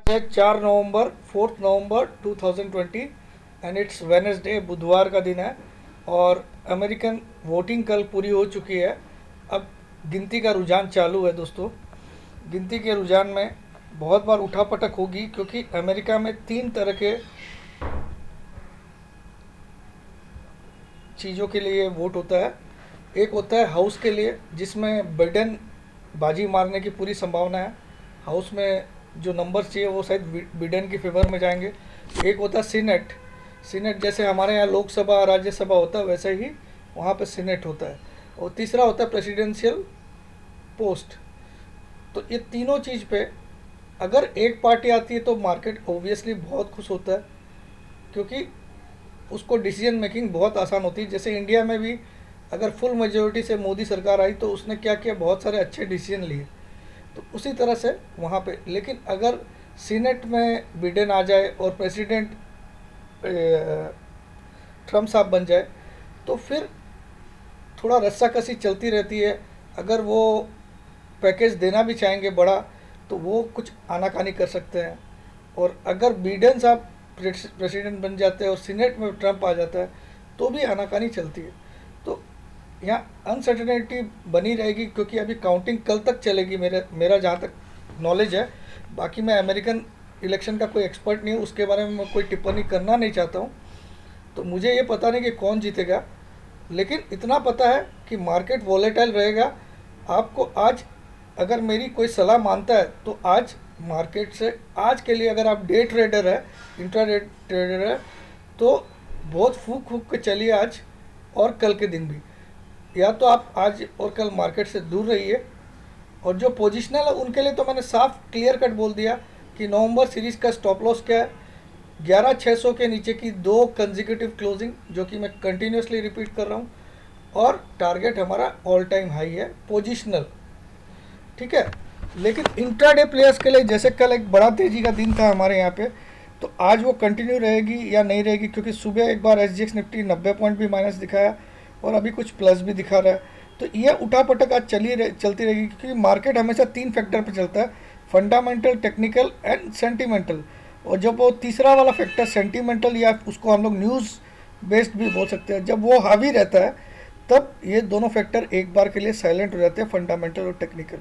है 4 नवंबर 4 नवंबर 2020 and it's Wednesday, बुधवार का दिन है। और अमेरिकन वोटिंग कल पूरी हो चुकी है। अब गिनती का रुझान चालू है दोस्तों। गिनती के रुझान में बहुत बार उठापटक होगी, क्योंकि अमेरिका में 3 तरह के चीज़ों के लिए वोट होता है। एक होता है हाउस के लिए, जिसमें बाइडेन बाजी मारने की पूरी संभावना है। हाउस में जो नंबर चाहिए वो शायद बिडेन की फेवर में जाएंगे। एक होता है सीनेट। सीनेट जैसे हमारे यहाँ लोकसभा राज्यसभा होता है, वैसे ही वहाँ पे सीनेट होता है। और तीसरा होता है प्रेसिडेंशियल पोस्ट। तो ये तीनों चीज़ पे अगर एक पार्टी आती है तो मार्केट ओबियसली बहुत खुश होता है, क्योंकि उसको डिसीजन मेकिंग बहुत आसान होती है। जैसे इंडिया में भी अगर फुल मेजोरिटी से मोदी सरकार आई तो उसने क्या किया, बहुत सारे अच्छे डिसीजन लिए। तो उसी तरह से वहाँ पे, लेकिन अगर सीनेट में बिडेन आ जाए और प्रेसिडेंट ट्रम्प साहब बन जाए तो फिर थोड़ा रस्साकसी चलती रहती है। अगर वो पैकेज देना भी चाहेंगे बड़ा, तो वो कुछ आनाकानी कर सकते हैं। और अगर बिडेन साहब प्रेसिडेंट बन जाते हैं और सीनेट में ट्रम्प आ जाता है तो भी आनाकानी चलती है। तो यहाँ अनसर्टेनिटी बनी रहेगी, क्योंकि अभी काउंटिंग कल तक चलेगी, मेरा जहाँ तक नॉलेज है। बाकी मैं अमेरिकन इलेक्शन का कोई एक्सपर्ट नहीं हूँ, उसके बारे में मैं कोई टिप्पणी करना नहीं चाहता हूँ। तो मुझे ये पता नहीं कि कौन जीतेगा, लेकिन इतना पता है कि मार्केट वॉलेटाइल रहेगा। आपको आज अगर मेरी कोई सलाह मानता है तो आज मार्केट से, आज के लिए अगर आप डे ट्रेडर है, इंट्रा डे ट्रेडर है, तो बहुत फूक फूक के चलिए आज और कल के दिन भी। या तो आप आज और कल मार्केट से दूर रहिए। और जो पोजिशनल है उनके लिए तो मैंने साफ क्लियर कट बोल दिया कि नवंबर सीरीज़ का स्टॉप लॉस क्या है। 11,600 के नीचे की 2 कंजिक्यूटिव क्लोजिंग, जो कि मैं कंटिन्यूसली रिपीट कर रहा हूँ। और टारगेट हमारा ऑल टाइम हाई है पोजिशनल, ठीक है। लेकिन इंट्राडे प्लेयर्स के लिए, जैसे कल एक बड़ा तेज़ी का दिन था हमारे यहाँ पे, तो आज वो कंटिन्यू रहेगी या नहीं रहेगी, क्योंकि सुबह एक बार SGX निफ्टी 90 पॉइंट भी माइनस दिखाया और अभी कुछ प्लस भी दिखा रहा है। तो ये उठापटक आज चलती रहेगी, क्योंकि मार्केट हमेशा 3 फैक्टर पर चलता है, फंडामेंटल, टेक्निकल एंड सेंटिमेंटल। और जब वो तीसरा वाला फैक्टर सेंटिमेंटल, या उसको हम लोग न्यूज़ बेस्ड भी बोल सकते हैं, जब वो हावी रहता है तब ये दोनों फैक्टर एक बार के लिए साइलेंट हो जाते हैं, फंडामेंटल और टेक्निकल।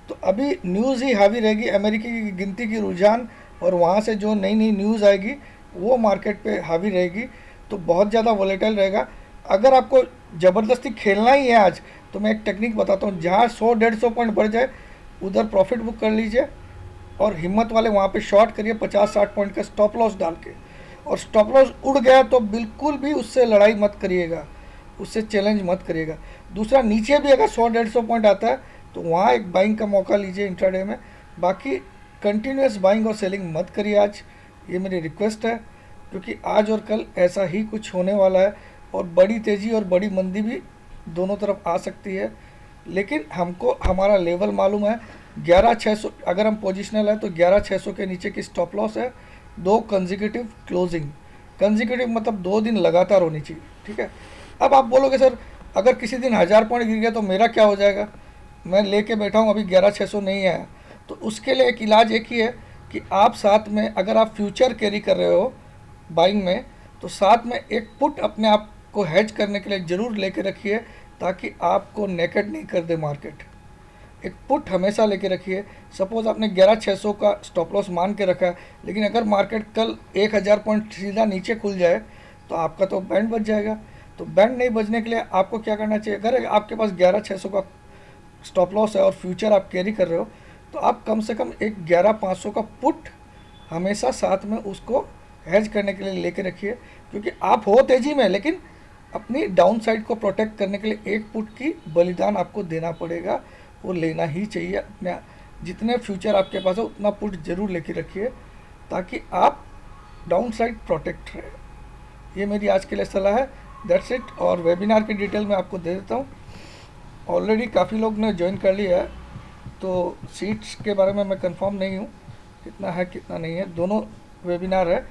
तो अभी न्यूज़ ही हावी रहेगी, अमेरिकी की गिनती की रुझान और वहाँ से जो नई नई न्यूज़ आएगी वो मार्केट पे हावी रहेगी। तो बहुत ज़्यादा वॉलेटाइल रहेगा। अगर आपको ज़बरदस्ती खेलना ही है आज, तो मैं एक टेक्निक बताता हूँ। जहाँ 100-150 पॉइंट बढ़ जाए उधर प्रॉफिट बुक कर लीजिए, और हिम्मत वाले वहाँ पे शॉर्ट करिए 50-60 पॉइंट का स्टॉप लॉस डाल के। और स्टॉप लॉस उड़ गया तो बिल्कुल भी उससे लड़ाई मत करिएगा, उससे चैलेंज मत करिएगा। दूसरा, नीचे भी अगर 100-150 पॉइंट आता है तो वहाँ एक बाइंग का मौका लीजिए इंट्राडे में। बाकी कंटिन्यूस बाइंग और सेलिंग मत करिए आज, ये मेरी रिक्वेस्ट है, क्योंकि आज और कल ऐसा ही कुछ होने वाला है। और बड़ी तेज़ी और बड़ी मंदी भी दोनों तरफ आ सकती है। लेकिन हमको हमारा लेवल मालूम है, 11,600 अगर हम पोजिशनल है तो 11,600 के नीचे की स्टॉप लॉस है। 2 कंजिक्यूटिव क्लोजिंग, कंजिक्यूटिव मतलब 2 दिन लगातार होनी चाहिए, ठीक है। अब आप बोलोगे सर अगर किसी दिन 1000 पॉइंट गिर गया तो मेरा क्या हो जाएगा, मैं लेके बैठा हूँ, अभी 11,600 नहीं आया। तो उसके लिए एक इलाज एक ही है कि आप साथ में, अगर आप फ्यूचर कैरी कर रहे हो बाइंग में, तो साथ में एक पुट अपने आप को हेज करने के लिए ज़रूर लेके रखिए, ताकि आपको नेकेड नहीं कर दे मार्केट। एक पुट हमेशा लेके रखिए। सपोज़ आपने 11,600 का स्टॉप लॉस मान के रखा है, लेकिन अगर मार्केट कल 1,000 पॉइंट सीधा नीचे खुल जाए तो आपका तो बैंड बच जाएगा। तो बैंड नहीं बचने के लिए आपको क्या करना चाहिए, अगर आपके पास 11,600 का स्टॉप लॉस है और फ्यूचर आप कैरी कर रहे हो, तो आप कम से कम एक 11,500 का पुट हमेशा साथ में उसको हेज करने के लिए लेके रखिए। क्योंकि आप हो तेज़ी में, लेकिन अपनी डाउन साइड को प्रोटेक्ट करने के लिए एक पुट की बलिदान आपको देना पड़ेगा, वो लेना ही चाहिए। अपने जितने फ्यूचर आपके पास है उतना पुट ज़रूर लेके रखिए, ताकि आप डाउन साइड प्रोटेक्ट रहे। ये मेरी आज के लिए सलाह है। That's it. और वेबिनार की डिटेल मैं आपको दे देता हूँ। ऑलरेडी काफ़ी लोग ने ज्वाइन कर लिया है, तो सीट्स के बारे में मैं कंफर्म नहीं हूँ कितना है कितना नहीं है। दोनों वेबिनार है,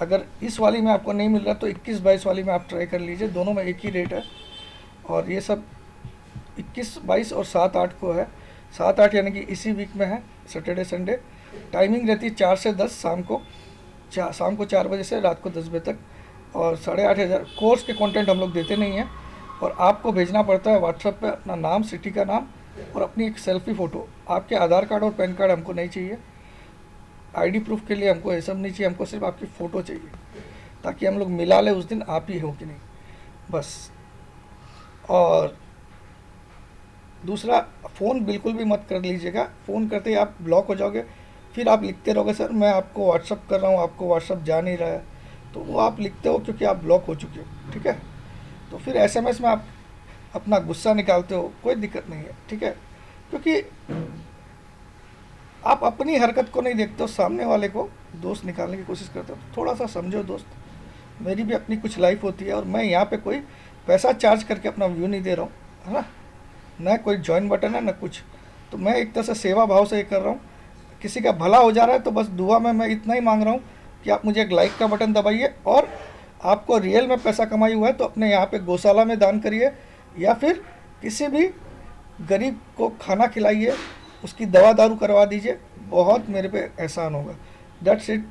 अगर इस वाली में आपको नहीं मिल रहा तो 21-22 वाली में आप ट्राई कर लीजिए, दोनों में एक ही रेट है। और ये सब 21, 22 और 7, 8 को है। 7, 8 यानी कि इसी वीक में है, सैटरडे संडे। टाइमिंग रहती है 4 से 10 शाम को, शाम को 4 बजे से रात को 10 बजे तक। और 8,500 कोर्स के कंटेंट हम लोग देते नहीं हैं। और आपको भेजना पड़ता है व्हाट्सएप पे अपना नाम, सिटी का नाम और अपनी एक सेल्फी फ़ोटो। आपके आधार कार्ड और पैन कार्ड हमको नहीं चाहिए, आईडी प्रूफ के लिए हमको ये सब नहीं चाहिए, हमको सिर्फ आपकी फ़ोटो चाहिए, ताकि हम लोग मिला ले उस दिन आप ही हो कि नहीं, बस। और दूसरा, फ़ोन बिल्कुल भी मत कर लीजिएगा। फ़ोन करते ही आप ब्लॉक हो जाओगे, फिर आप लिखते रहोगे सर मैं आपको व्हाट्सअप कर रहा हूँ, आपको व्हाट्सअप जा नहीं रहा है, तो वो आप लिखते हो क्योंकि आप ब्लॉक हो चुके हो, ठीक है। तो फिर एसएमएस में आप अपना गुस्सा निकालते हो, कोई दिक्कत नहीं है, ठीक है। क्योंकि आप अपनी हरकत को नहीं देखते हो, सामने वाले को दोस्त निकालने की कोशिश करते हो। थोड़ा सा समझो दोस्त, मेरी भी अपनी कुछ लाइफ होती है और मैं यहाँ पे कोई पैसा चार्ज करके अपना व्यू नहीं दे रहा हूँ, है ना। ना कोई जॉइन बटन है ना कुछ, तो मैं एक तरह से सेवा भाव से ये कर रहा हूँ। किसी का भला हो जा रहा है तो बस दुआ में मैं इतना ही मांग रहा हूँ कि आप मुझे एक लाइक का बटन दबाइए, और आपको रियल में पैसा कमाई हुआ है तो अपने यहाँ पे गौशाला में दान करिए, या फिर किसी भी गरीब को खाना खिलाइए, उसकी दवा दारू करवा दीजिए, बहुत मेरे पे एहसान होगा। That's it.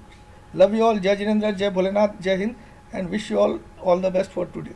Love you all. जय जिनेंद्र, जय भोलेनाथ, जय Hind, and wish you all the best for today.